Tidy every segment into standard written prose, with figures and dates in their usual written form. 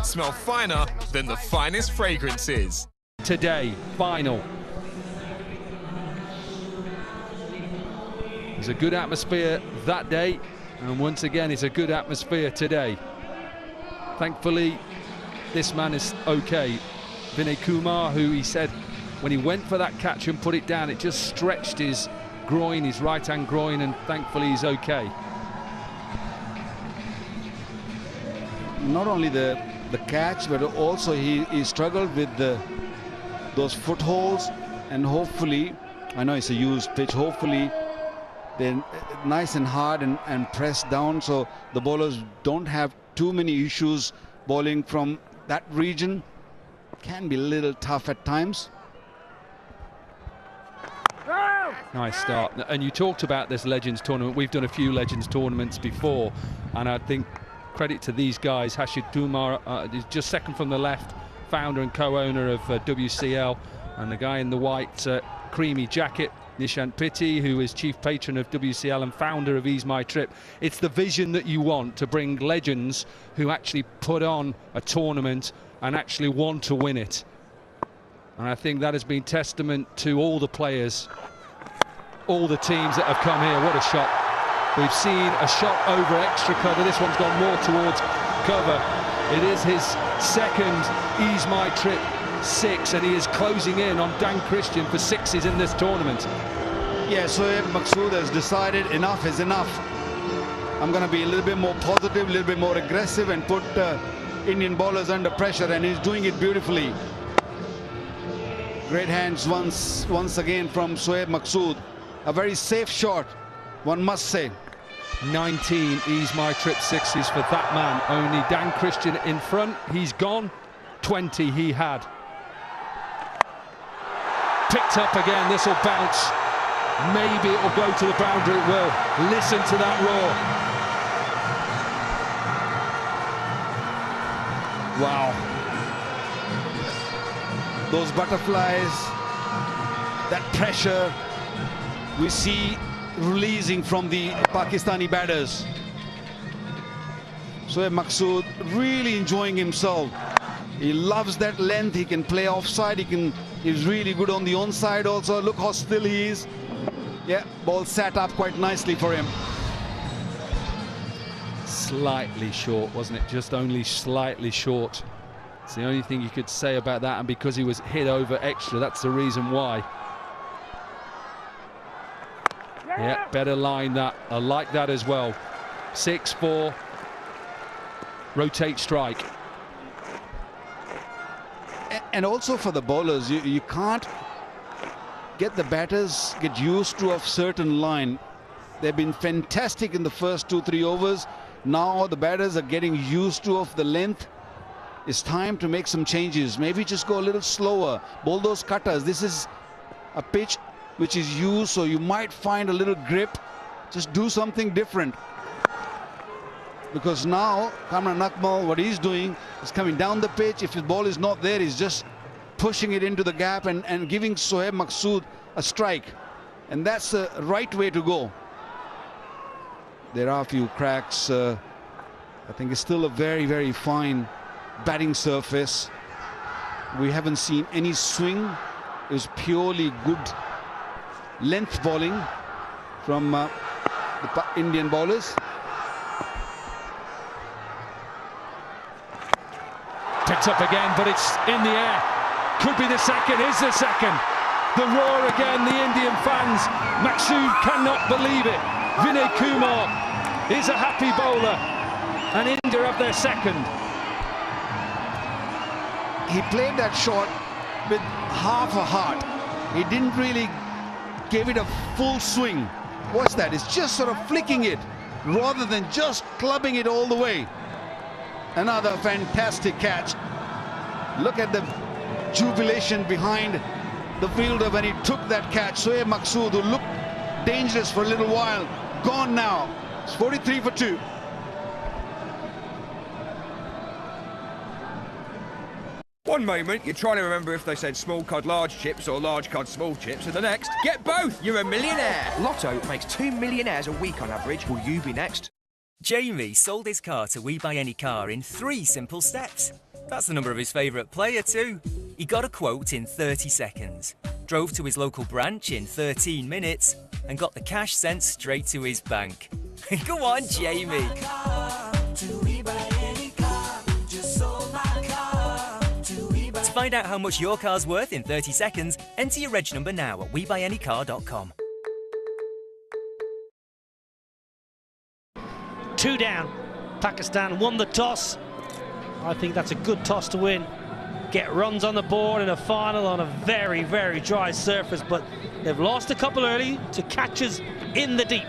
smell finer than the finest fragrances. Today, final. There's a good atmosphere that day, and once again it's a good atmosphere today. Thankfully, this man is okay. Vinay Kumar, who he said when he went for that catch and put it down, it just stretched his groin, his right hand groin, and thankfully he's okay. Not only the catch, but also he struggled with those footholds, and hopefully, I know it's a used pitch, hopefully they're nice and hard and pressed down, so the bowlers don't have too many issues bowling from that region. Can be a little tough at times. Nice start. And you talked about this Legends tournament. We've done a few Legends tournaments before, and I think credit to these guys. Hashid Kumar is just second from the left, founder and co-owner of WCL, and the guy in the white creamy jacket, Nishant Pitti, who is chief patron of WCL and founder of Ease My Trip. It's the vision that you want, to bring legends who actually put on a tournament and actually want to win it. And I think that has been testament to all the players, all the teams that have come here. What a shot. We've seen a shot over extra cover. This one's gone more towards cover. It is his second Ease My Trip 6, and he is closing in on Dan Christian for 6s in this tournament. Yeah, Shoaib Maqsood has decided enough is enough. I'm going to be a little bit more positive, a little bit more aggressive, and put Indian bowlers under pressure, and he's doing it beautifully. Great hands once again from Shoaib Maqsood. A very safe shot, one must say. 19 Ease My Trip 6s for that man. Only Dan Christian in front. He's gone. 20 he had. Picked up again. This will bounce. Maybe it will go to the boundary. It will. Listen to that roar. Wow. Those butterflies, that pressure we see releasing from the Pakistani batters. Shoaib Maqsood really enjoying himself. He loves that length. He can play offside. He's really good on the onside also. Look how still he is. Yeah, ball sat up quite nicely for him. Slightly short, wasn't it? Just only slightly short. It's the only thing you could say about that, and because he was hit over extra, that's the reason why. Yeah, better line that. I like that as well. 6-4. Rotate strike. And also for the bowlers, you can't get the batters get used to a certain line. They've been fantastic in the first 2-3 overs. Now the batters are getting used to of the length. It's time to make some changes. Maybe just go a little slower. Bowl those cutters. This is a pitch which is used, so you might find a little grip. Just do something different. Because now Kamran Akmal, what he's doing is coming down the pitch. If his ball is not there, he's just pushing it into the gap and giving Shoaib Maqsood a strike. And that's the right way to go. There are a few cracks. I think it's still a very, very fine batting surface. We haven't seen any swing. It was purely good length bowling from the Indian bowlers. Picked up again, but it's in the air. Could be the second, is the second. The roar again, the Indian fans. Maqsood cannot believe it. Vinay Kumar is a happy bowler, and India have their second. He played that shot with half a heart. He didn't really give it a full swing. Watch that, it's just sort of flicking it rather than just clubbing it all the way. Another fantastic catch. Look at the jubilation behind the fielder when he took that catch. Shoaib Maqsood, who looked dangerous for a little while, gone now. It's 43 for 2. One moment, you're trying to remember if they said small cod large chips or large cod small chips, and the next, get both, you're a millionaire. Lotto makes 2 millionaires a week on average. Will you be next? Jamie sold his car to We Buy Any Car in 3 simple steps. That's the number of his favourite player too. He got a quote in 30 seconds, drove to his local branch in 13 minutes and got the cash sent straight to his bank. Go on, Jamie. To find out how much your car's worth in 30 seconds, enter your reg number now at webuyanycar.com. 2 down. Pakistan won the toss. I think that's a good toss to win. Get runs on the board in a final on a very, very dry surface, but they've lost a couple early to catches in the deep.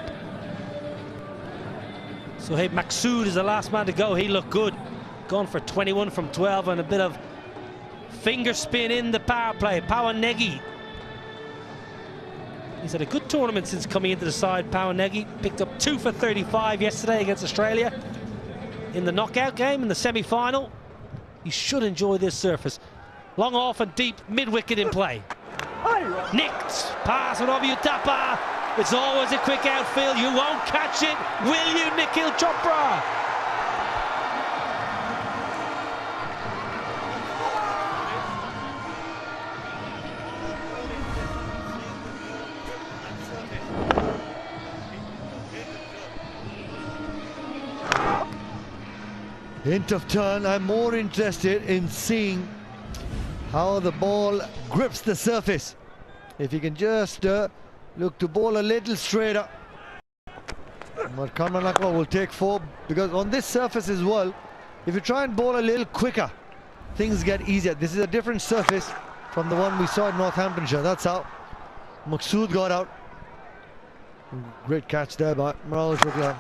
So hey, Maqsood is the last man to go. He looked good. Gone for 21 from 12 and a bit of finger spin in the power play. Pawanegi. He's had a good tournament since coming into the side. Pawanegi picked up 2 for 35 yesterday against Australia in the knockout game in the semi-final. He should enjoy this surface. Long off and deep, mid-wicket in play. Nicked, pass on over Utapa. It's always a quick outfield. You won't catch it, will you, Nikhil Chopra? Hint of turn. I'm more interested in seeing how the ball grips the surface. If you can just look to bowl a little straighter. But Kamran Akmal will take 4, because on this surface as well, if you try and bowl a little quicker, things get easier. This is a different surface from the one we saw in Northamptonshire. That's how Maqsood got out. Great catch there by Maral Shukla.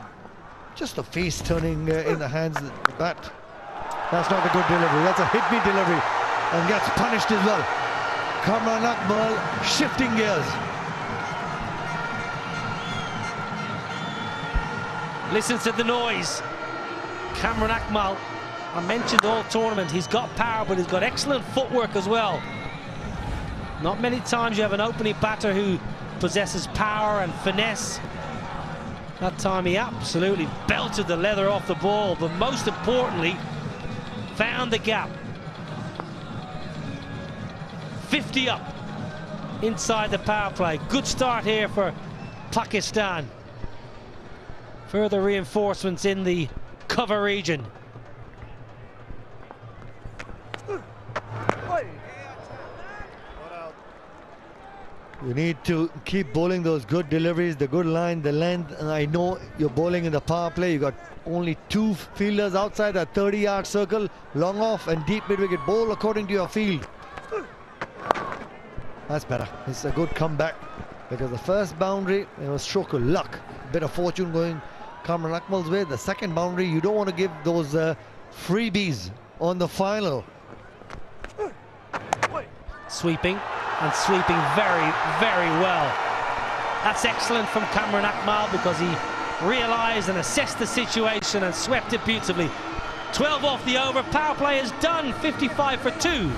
Just the face turning in the hands of the bat. That's not a good delivery. That's a hit-me delivery and gets punished as well. Kamran Akmal shifting gears. Listen to the noise. Kamran Akmal, I mentioned all tournament, he's got power, but he's got excellent footwork as well. Not many times you have an opening batter who possesses power and finesse. That time he absolutely belted the leather off the ball, but most importantly, found the gap. 50 up inside the power play. Good start here for Pakistan. Further reinforcements in the cover region. You need to keep bowling those good deliveries, the good line, the length. And I know you're bowling in the power play. You got only 2 fielders outside that 30-yard circle, long off and deep mid-wicket. Bowl according to your field. That's better. It's a good comeback, because the first boundary, it was stroke of luck, bit of fortune going Kamran Akmal's way. The second boundary, you don't want to give those freebies on the final. Sweeping, and sweeping very, very well. That's excellent from Kamran Akmal, because he realised and assessed the situation and swept it beautifully. 12 off the over. Power play is done. 55 for 2.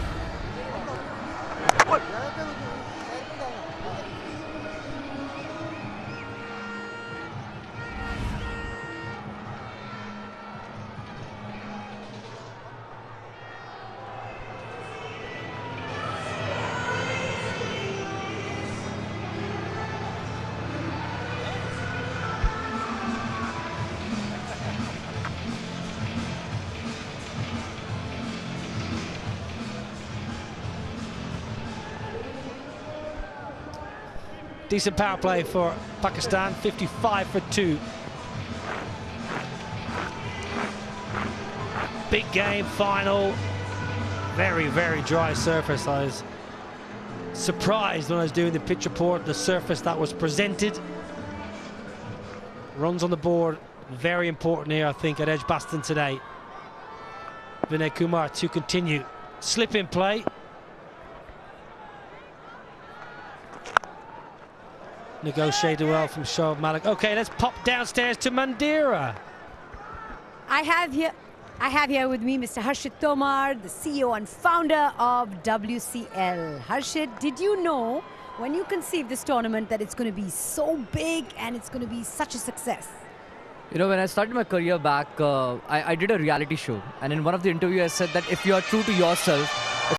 Decent power play for Pakistan, 55 for 2. Big game, final. Very, very dry surface. I was surprised when I was doing the pitch report, the surface that was presented. Runs on the board, very important here, I think, at Edgbaston today. Vinay Kumar to continue. Slip in play. Negotiated well from Shoaib Malik. Okay, let's pop downstairs to Mandira. I have here with me Mr. Harshit Tomar, the CEO and founder of WCL. Harshit, did you know when you conceived this tournament that it's going to be so big and it's going to be such a success? You know, when I started my career back, I did a reality show, and in one of the interviews I said that if you are true to yourself,